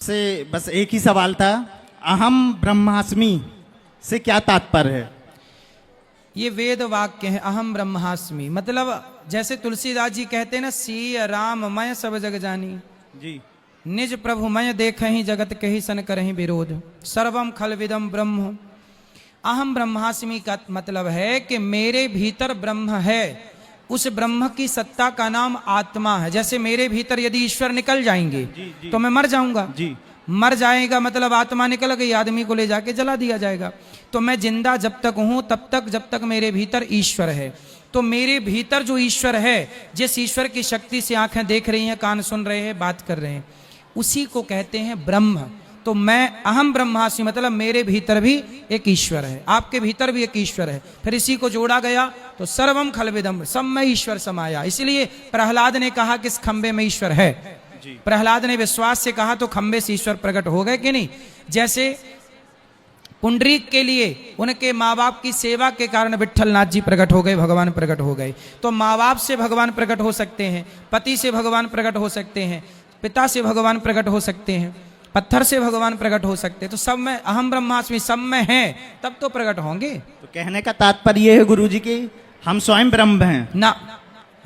से बस एक ही सवाल था, अहम ब्रह्मास्मि से क्या तात्पर्य है? ये वेद वाक्य है, अहम ब्रह्मास्मि। मतलब जैसे तुलसीदास जी कहते हैं ना, सीय राम मैं सब जग जानी, जी निज प्रभु मैं देख ही जगत के ही सन करही विरोध, सर्वम खल विदम ब्रह्म। अहम ब्रह्मास्मि का मतलब है कि मेरे भीतर ब्रह्म है, उस ब्रह्म की सत्ता का नाम आत्मा है। जैसे मेरे भीतर यदि ईश्वर निकल जाएंगे तो मैं मर जाऊंगा। जी मर जाएगा मतलब आत्मा निकल गई, आदमी को ले जाके जला दिया जाएगा। तो मैं जिंदा जब तक हूं तब तक, जब तक मेरे भीतर ईश्वर है। तो मेरे भीतर जो ईश्वर है, जिस ईश्वर की शक्ति से आंखें देख रही हैं, कान सुन रहे हैं, बात कर रहे हैं, उसी को कहते हैं ब्रह्म। तो मैं अहम ब्रह्मास्मि मतलब मेरे भीतर भी एक ईश्वर है, आपके भीतर भी एक ईश्वर है। फिर इसी को जोड़ा गया तो सर्वम खलविदम, सब में ईश्वर समाया। इसलिए प्रहलाद ने कहा कि इस खंबे में ईश्वर है। प्रहलाद ने विश्वास से कहा तो खंबे से ईश्वर प्रकट हो गए कि नहीं। जैसे पुंडरीक के लिए उनके माँ बाप की सेवा के कारण विट्ठलनाथ जी प्रकट हो गए, भगवान प्रकट हो गए। तो माँ बाप से भगवान प्रकट हो सकते हैं, पति से भगवान प्रकट हो सकते हैं, पिता से भगवान प्रकट हो सकते हैं, पत्थर से भगवान प्रकट हो सकते हैं। तो सब में अहम ब्रह्मास्मि, सब में हैं, तब तो प्रकट होंगे। तो कहने का तात्पर्य है गुरुजी की हम स्वयं ब्रह्म हैं ना,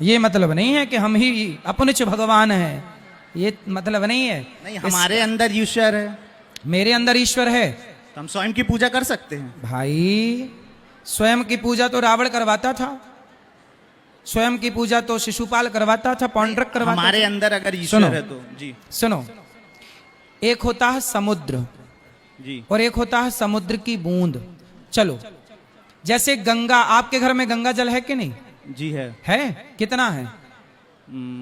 ये मतलब नहीं है कि हम ही अपनिच भगवान हैं, ये मतलब नहीं है। नहीं, हमारे अंदर ईश्वर है, मेरे अंदर ईश्वर है तो हम स्वयं की पूजा कर सकते हैं। भाई। स्वयं की पूजा तो रावण करवाता था, स्वयं की पूजा तो शिशुपाल करवाता था, पौंड्रक करवाता हमारे था। अंदर अगर ईश्वर है तो जी सुनो, एक होता है समुद्र जी और एक होता है समुद्र की बूंद। चलो, जैसे गंगा, आपके घर में गंगा जल है कि नहीं? जी है। कितना है?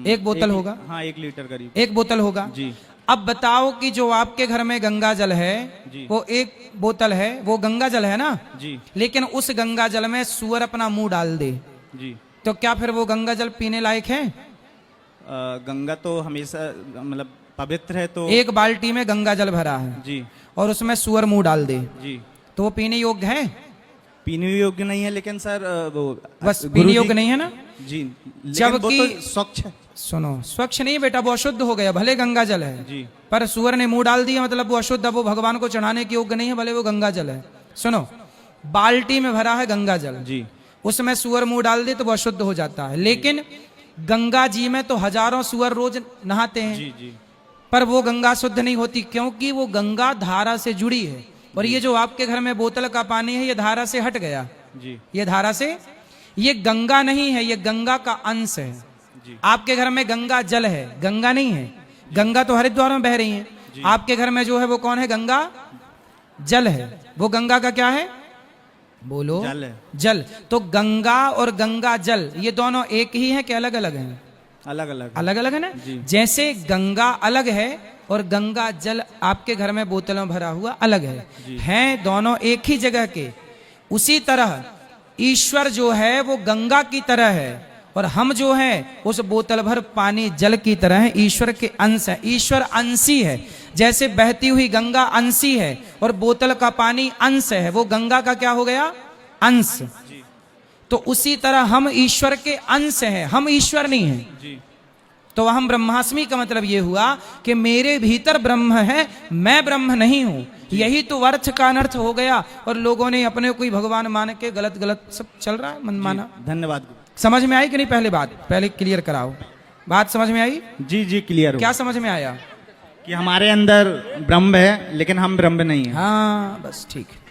एक बोतल होगा। हाँ, 1 लीटर करीब। एक बोतल होगा जी। अब बताओ कि जो आपके घर में गंगा जल है जी। वो एक बोतल है, वो गंगा जल है ना जी लेकिन उस गंगा जल में सुअर अपना मुंह डाल दे जी। तो क्या फिर वो गंगा जल पीने लायक है? गंगा तो हमेशा मतलब पवित्र है, तो एक बाल्टी में गंगा जल भरा है जी और उसमें सुअर मुंह डाल दे जी। तो वो पीने योग्य है? पीने योग्य नहीं है, लेकिन सर वो बस गुरुजी- पीने योग्य नहीं है ना। जी, लेकिन जबकि वो तो स्वच्छ है। सुनो, स्वच्छ नहीं बेटा, वो अशुद्ध हो गया। भले गंगा जल है जी पर सुअर ने मुंह डाल दिया मतलब वो अशुद्ध, वो भगवान को चढ़ाने के योग्य नहीं है, भले वो गंगा जल है। सुनो, बाल्टी में भरा है गंगा जल जी उसमें सुअर मुंह डाल दे तो वो अशुद्ध हो जाता है। लेकिन गंगा जी में तो हजारों सुअर रोज नहाते हैं जी जी पर वो गंगा शुद्ध नहीं होती, क्योंकि वो गंगा धारा से जुड़ी है। और ये जो आपके घर में बोतल का पानी है ये धारा से हट गया, जी ये धारा से, ये गंगा नहीं है, ये गंगा का अंश है। जी आपके घर में गंगा जल है, गंगा नहीं है। गंगा तो हरिद्वार में बह रही है, आपके घर में जो है वो कौन है? गंगा जल है। वो गंगा का क्या है? बोलो। जल है। जल। तो गंगा और गंगा जल ये दोनों एक ही है कि अलग अलग हैं? अलग अलग अलग अलग है ना। जी। जैसे गंगा अलग है और गंगा जल आपके घर में बोतल में भरा हुआ अलग है, हैं दोनों एक ही जगह के। उसी तरह ईश्वर जो है वो गंगा की तरह है और हम जो हैं उस बोतल भर पानी जल की तरह है, ईश्वर के अंश है। ईश्वर अंशी है, जैसे बहती हुई गंगा अंशी है और बोतल का पानी अंश है, वो गंगा का क्या हो गया? अंश। तो उसी तरह हम ईश्वर के अंश हैं, हम ईश्वर नहीं हैं। जी तो हम ब्रह्मास्मि का मतलब ये हुआ कि मेरे भीतर ब्रह्म है, मैं ब्रह्म नहीं हूं। यही तो अर्थ का अनर्थ हो गया और लोगों ने अपने को ही भगवान मान के गलत गलत सब चल रहा है, मन माना। धन्यवाद गुरु। समझ में आई कि नहीं? पहले बात पहले क्लियर कराओ। बात समझ में आई? जी जी क्लियर हो। क्या समझ में आया? कि हमारे अंदर ब्रह्म है लेकिन हम ब्रह्म नहीं है। हाँ बस ठीक है।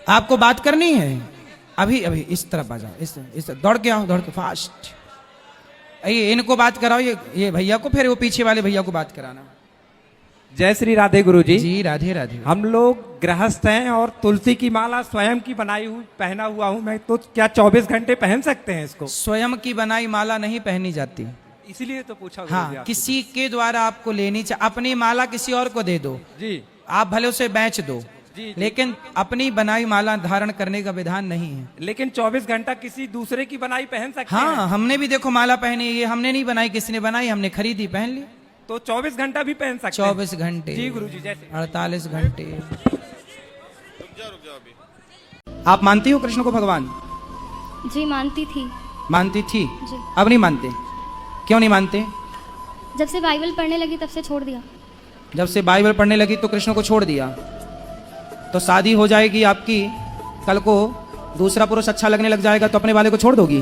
आपको बात करनी है? अभी अभी इस तरफ आ जाओ, इस दौड़ के आओ, दौड़ के फास्ट। ये इनको बात कराओ, ये भैया को, फिर वो पीछे वाले भैया को बात कराना। जय श्री राधे गुरुजी। जी राधे राधे। हम लोग गृहस्थ हैं और तुलसी की माला स्वयं की बनाई हुई पहना हुआ हूँ मैं, तो क्या 24 घंटे पहन सकते हैं इसको? स्वयं की बनाई माला नहीं पहनी जाती। इसीलिए तो पूछा गुरुजी हाँ, आपसे। किसी के द्वारा आपको लेनी चाहिए। अपनी माला किसी और को दे दो, जी आप भले उसे बेच दो, जी। लेकिन अपनी बनाई माला धारण करने का विधान नहीं है। लेकिन 24 घंटा किसी दूसरे की बनाई पहन सकते हैं? हाँ, हमने भी देखो माला पहनी, ये हमने नहीं बनाई, किसने बनाई? हमने खरीदी, पहन ली। तो 24 घंटा भी पहन सकते हैं? 24 घंटे जी गुरुजी, जैसे 48 घंटे। आप मानती हो कृष्ण को भगवान? जी मानती थी। मानती थी, जी। अब नहीं मानते? क्यों नहीं मानते? जब से बाइबल पढ़ने लगी तब से छोड़ दिया। जब से बाइबल पढ़ने लगी तो कृष्ण को छोड़ दिया। तो शादी हो जाएगी आपकी, कल को दूसरा पुरुष अच्छा लगने लग जाएगा तो अपने वाले को छोड़ दोगी?